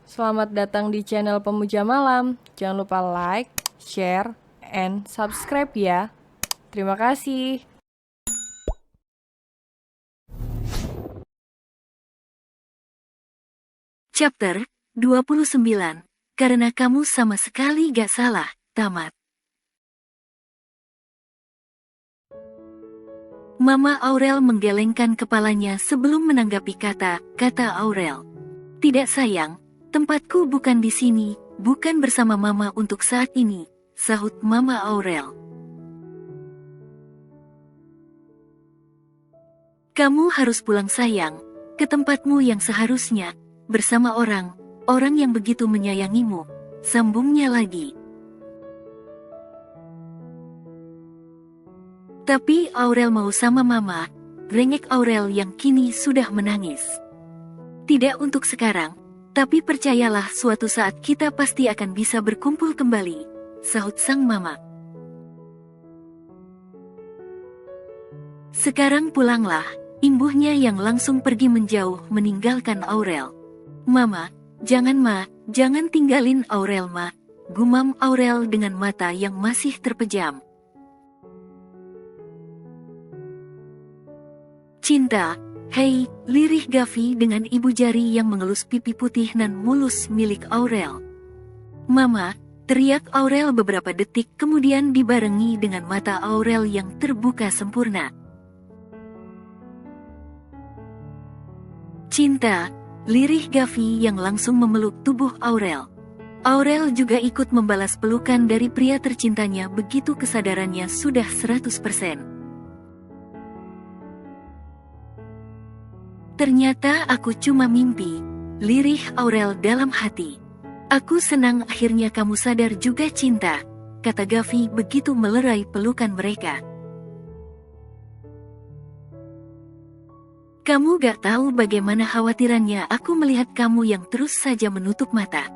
Selamat datang di channel Pemuja Malam. Jangan lupa like, share, and subscribe ya. Terima kasih. Chapter 29. Karena kamu sama sekali gak salah, tamat. Mama Aurel menggelengkan kepalanya sebelum menanggapi kata Aurel. Tidak sayang, tempatku bukan di sini, bukan bersama Mama untuk saat ini, sahut Mama Aurel. Kamu harus pulang sayang, ke tempatmu yang seharusnya, bersama orang yang begitu menyayangimu, sambungnya lagi. Tapi Aurel mau sama Mama, rengek Aurel yang kini sudah menangis. Tidak untuk sekarang, tapi percayalah suatu saat kita pasti akan bisa berkumpul kembali, sahut sang Mama. Sekarang pulanglah, imbuhnya yang langsung pergi menjauh meninggalkan Aurel. Mama, jangan tinggalin Aurel Ma, gumam Aurel dengan mata yang masih terpejam. Cinta, hei, lirih Gavi dengan ibu jari yang mengelus pipi putih nan mulus milik Aurel. Mama, teriak Aurel beberapa detik kemudian dibarengi dengan mata Aurel yang terbuka sempurna. Cinta, lirih Gavi yang langsung memeluk tubuh Aurel. Aurel juga ikut membalas pelukan dari pria tercintanya begitu kesadarannya sudah 100%. Ternyata aku cuma mimpi, lirih Aurel dalam hati. Aku senang akhirnya kamu sadar juga cinta, kata Gavi begitu melerai pelukan mereka. Kamu gak tahu bagaimana khawatirannya aku melihat kamu yang terus saja menutup mata.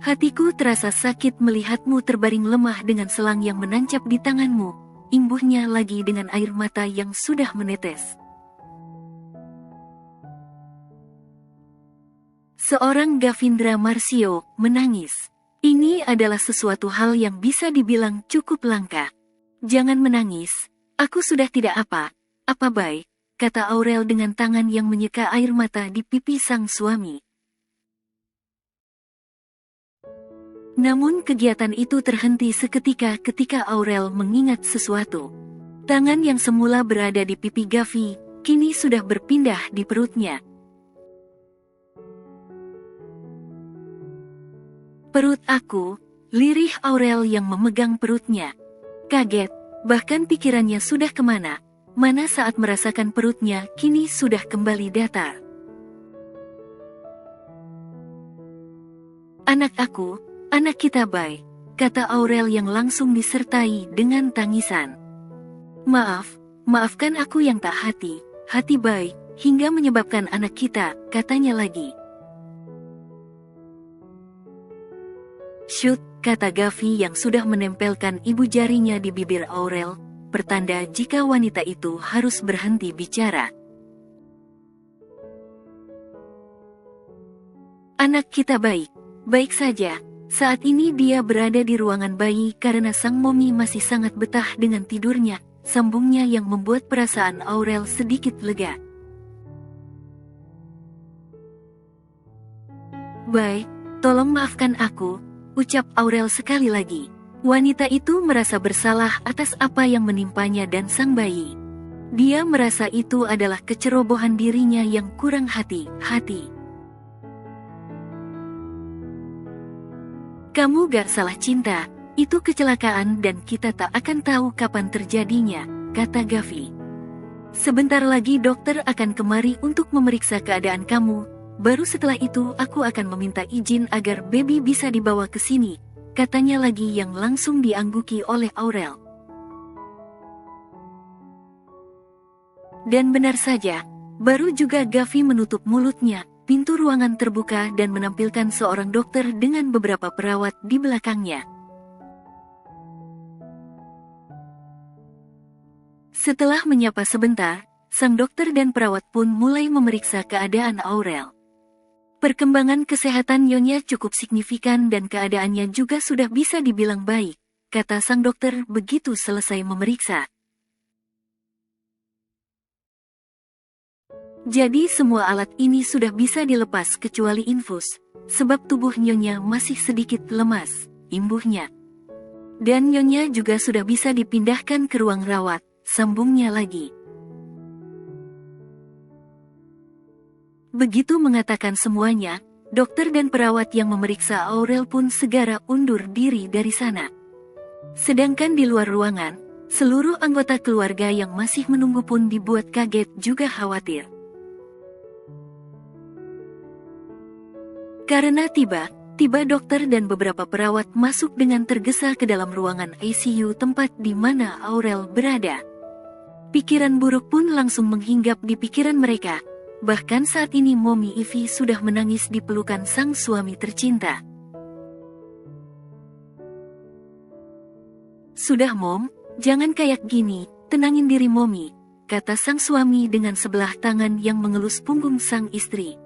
Hatiku terasa sakit melihatmu terbaring lemah dengan selang yang menancap di tanganmu, imbuhnya lagi dengan air mata yang sudah menetes. Seorang Gavindra Marsio menangis. Ini adalah sesuatu hal yang bisa dibilang cukup langka. Jangan menangis, aku sudah tidak apa baik, kata Aurel dengan tangan yang menyeka air mata di pipi sang suami. Namun kegiatan itu terhenti seketika ketika Aurel mengingat sesuatu. Tangan yang semula berada di pipi Gavi, kini sudah berpindah di perutnya. Perut aku, lirih Aurel yang memegang perutnya. Kaget, bahkan pikirannya sudah kemana, mana saat merasakan perutnya kini sudah kembali datar. Anak aku, anak kita baik, kata Aurel yang langsung disertai dengan tangisan. Maafkan aku yang tak hati baik, hingga menyebabkan anak kita, katanya lagi. Shoot, kata Gavi yang sudah menempelkan ibu jarinya di bibir Aurel, pertanda jika wanita itu harus berhenti bicara. Anak kita baik saja. Saat ini dia berada di ruangan bayi karena sang momi masih sangat betah dengan tidurnya, sambungnya yang membuat perasaan Aurel sedikit lega. Baik, tolong maafkan aku, ucap Aurel sekali lagi. Wanita itu merasa bersalah atas apa yang menimpanya dan sang bayi. Dia merasa itu adalah kecerobohan dirinya yang kurang hati-hati. Kamu gak salah cinta, itu kecelakaan dan kita tak akan tahu kapan terjadinya, kata Gavi. Sebentar lagi dokter akan kemari untuk memeriksa keadaan kamu. Baru setelah itu aku akan meminta izin agar baby bisa dibawa ke sini, katanya lagi yang langsung diangguki oleh Aurel. Dan benar saja, baru juga Gavi menutup mulutnya, pintu ruangan terbuka dan menampilkan seorang dokter dengan beberapa perawat di belakangnya. Setelah menyapa sebentar, sang dokter dan perawat pun mulai memeriksa keadaan Aurel. Perkembangan kesehatan Nyonya cukup signifikan dan keadaannya juga sudah bisa dibilang baik, kata sang dokter begitu selesai memeriksa. Jadi semua alat ini sudah bisa dilepas kecuali infus, sebab tubuh Nyonya masih sedikit lemas, imbuhnya. Dan Nyonya juga sudah bisa dipindahkan ke ruang rawat, sambungnya lagi. Begitu mengatakan semuanya, dokter dan perawat yang memeriksa Aurel pun segera undur diri dari sana. Sedangkan di luar ruangan, seluruh anggota keluarga yang masih menunggu pun dibuat kaget juga khawatir. Karena tiba-tiba dokter dan beberapa perawat masuk dengan tergesa ke dalam ruangan ICU tempat di mana Aurel berada. Pikiran buruk pun langsung menghinggap di pikiran mereka. Bahkan saat ini Mommy Ivy sudah menangis di pelukan sang suami tercinta. Sudah Mom, jangan kayak gini, tenangin diri Mommy, kata sang suami dengan sebelah tangan yang mengelus punggung sang istri.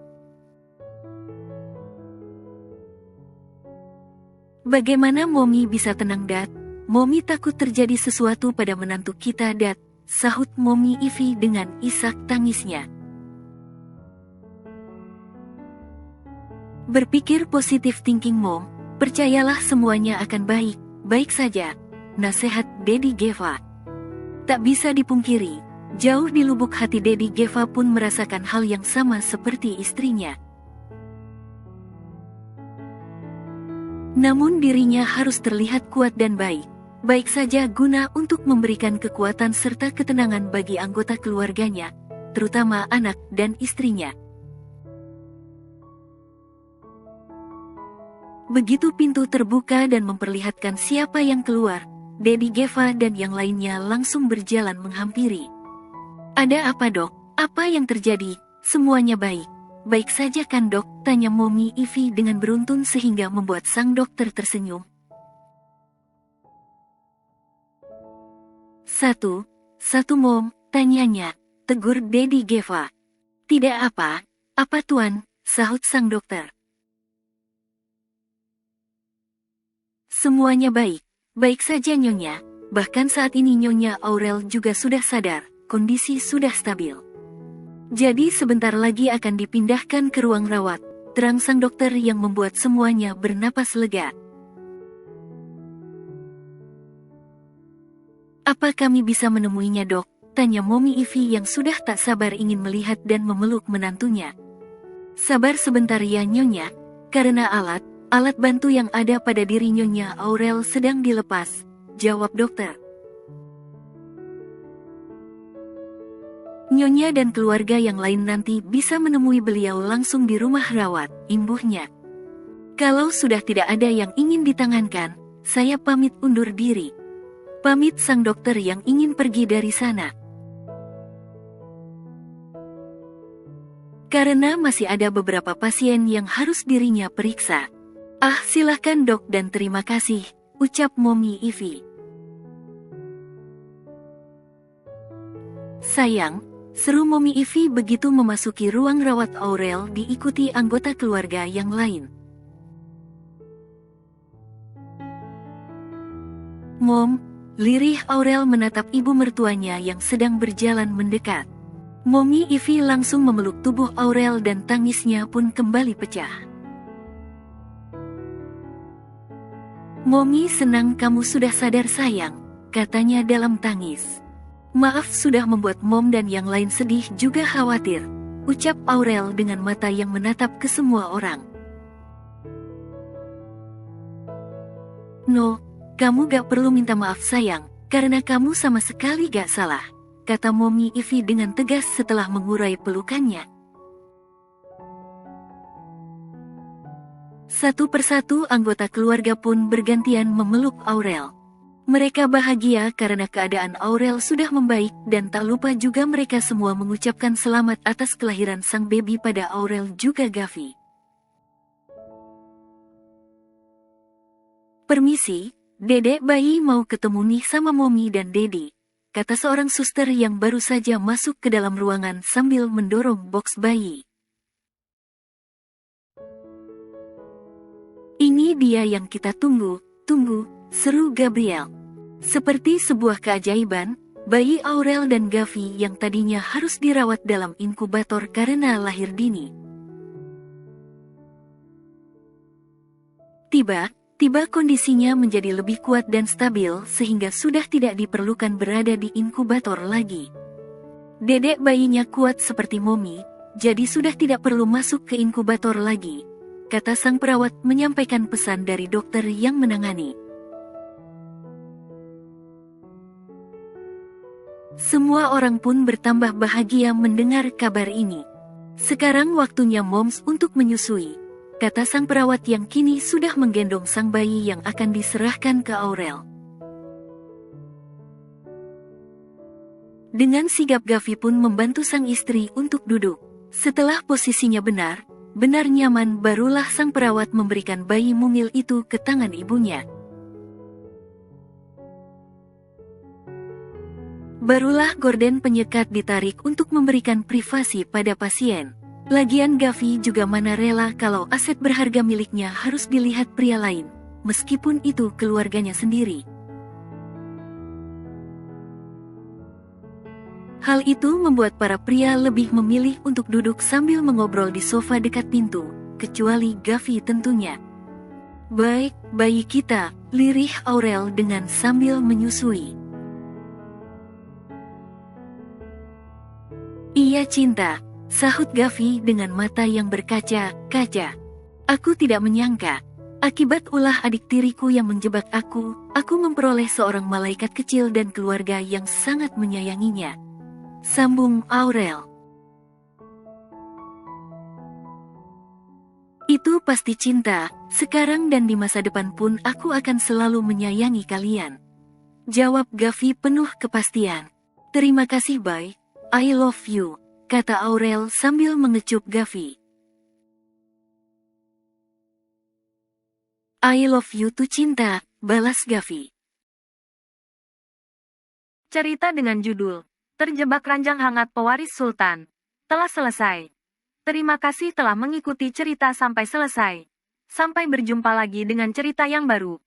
Bagaimana Mommy bisa tenang Dad? Mommy takut terjadi sesuatu pada menantu kita Dad, sahut Mommy Ivy dengan isak tangisnya. Berpikir positif thinking Mom, percayalah semuanya akan baik saja, nasihat Daddy Geva. Tak bisa dipungkiri, jauh di lubuk hati Daddy Geva pun merasakan hal yang sama seperti istrinya. Namun dirinya harus terlihat kuat dan baik saja guna untuk memberikan kekuatan serta ketenangan bagi anggota keluarganya, terutama anak dan istrinya. Begitu pintu terbuka dan memperlihatkan siapa yang keluar, Daddy Geva dan yang lainnya langsung berjalan menghampiri. Ada apa Dok? Apa yang terjadi? Semuanya baik. Baik saja kan Dok? Tanya Mommy Ivy dengan beruntun sehingga membuat sang dokter tersenyum. Satu Mom, tanyanya, tegur Daddy Geva. Tidak apa Tuan, sahut sang dokter. Semuanya baik saja Nyonya, bahkan saat ini Nyonya Aurel juga sudah sadar, kondisi sudah stabil. Jadi sebentar lagi akan dipindahkan ke ruang rawat, terang sang dokter yang membuat semuanya bernapas lega. Apa kami bisa menemuinya Dok? Tanya Mommy Ivy yang sudah tak sabar ingin melihat dan memeluk menantunya. Sabar sebentar ya Nyonya, karena alat bantu yang ada pada diri Nyonya Aurel sedang dilepas, jawab dokter. Nyonya dan keluarga yang lain nanti bisa menemui beliau langsung di rumah rawat, imbuhnya. Kalau sudah tidak ada yang ingin ditangankan, saya pamit undur diri. Pamit sang dokter yang ingin pergi dari sana. Karena masih ada beberapa pasien yang harus dirinya periksa. Silahkan Dok dan terima kasih, ucap Mommy Ivy. Sayang, seru Mommy Ivy begitu memasuki ruang rawat Aurel diikuti anggota keluarga yang lain. Mom, lirih Aurel menatap ibu mertuanya yang sedang berjalan mendekat. Mommy Ivy langsung memeluk tubuh Aurel dan tangisnya pun kembali pecah. Mommy senang kamu sudah sadar sayang, katanya dalam tangis. Maaf sudah membuat Mom dan yang lain sedih juga khawatir, ucap Aurel dengan mata yang menatap ke semua orang. No, kamu gak perlu minta maaf sayang, karena kamu sama sekali gak salah, kata Mommy Ivy dengan tegas setelah mengurai pelukannya. Satu persatu anggota keluarga pun bergantian memeluk Aurel. Mereka bahagia karena keadaan Aurel sudah membaik dan tak lupa juga mereka semua mengucapkan selamat atas kelahiran sang baby pada Aurel juga Gavi. Permisi, Dedek bayi mau ketemu nih sama Mommy dan Daddy, kata seorang suster yang baru saja masuk ke dalam ruangan sambil mendorong box bayi. Ini dia yang kita tunggu, seru Gabriel. Seperti sebuah keajaiban, bayi Aurel dan Gavi yang tadinya harus dirawat dalam inkubator karena lahir dini. Tiba kondisinya menjadi lebih kuat dan stabil sehingga sudah tidak diperlukan berada di inkubator lagi. Dedek bayinya kuat seperti Momi, jadi sudah tidak perlu masuk ke inkubator lagi, kata sang perawat menyampaikan pesan dari dokter yang menangani. Semua orang pun bertambah bahagia mendengar kabar ini. Sekarang waktunya Moms untuk menyusui, kata sang perawat yang kini sudah menggendong sang bayi yang akan diserahkan ke Aurel. Dengan sigap Gavi pun membantu sang istri untuk duduk. Setelah posisinya benar nyaman, barulah sang perawat memberikan bayi mungil itu ke tangan ibunya. Barulah gorden penyekat ditarik untuk memberikan privasi pada pasien. Lagian Gavi juga mana rela kalau aset berharga miliknya harus dilihat pria lain, meskipun itu keluarganya sendiri. Hal itu membuat para pria lebih memilih untuk duduk sambil mengobrol di sofa dekat pintu, kecuali Gavi tentunya. Baik, bayi kita, lirih Aurel dengan sambil menyusui. Iya cinta, sahut Gavi dengan mata yang berkaca-kaca. Aku tidak menyangka, akibat ulah adik tiriku yang menjebak aku memperoleh seorang malaikat kecil dan keluarga yang sangat menyayanginya. Sambung Aurel. Itu pasti cinta, sekarang dan di masa depan pun aku akan selalu menyayangi kalian, jawab Gavi penuh kepastian. Terima kasih Bay, I love you, kata Aurel sambil mengecup Gavi. I love you too cinta, balas Gavi. Cerita dengan judul Terjebak Ranjang Hangat Pewaris Sultan telah selesai. Terima kasih telah mengikuti cerita sampai selesai. Sampai berjumpa lagi dengan cerita yang baru.